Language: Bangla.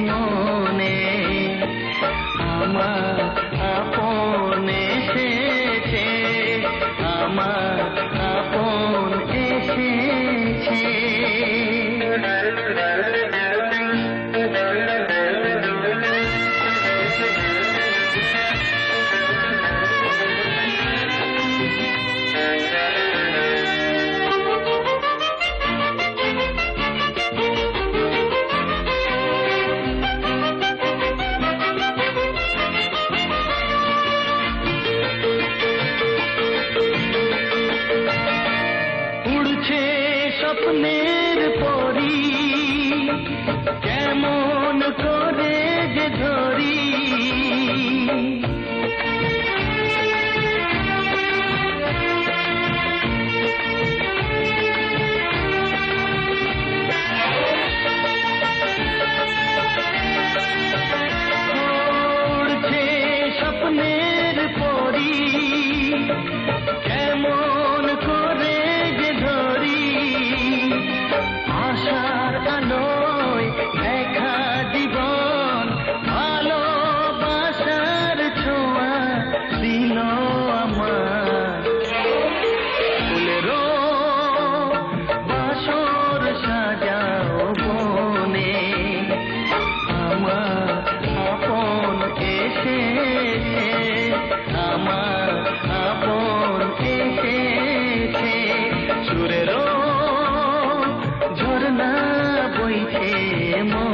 মনে আমার আপন এসেছে, আমার আপন এসেছে। স্বপ্নের পরি কেমন করে যে ধরি, উড়ছে স্বপ্নের পরি কেমন করে যে ধরি, আশার আলোয় দেখা জীবন ভালোবাসার ছোঁয়া দিল আমার, ফুলেরও বাসর সাজাও বনে, আমার আপন এসেছে, আমার আপন এসেছে, সুরেরও ঝর্ণা বইছে মন।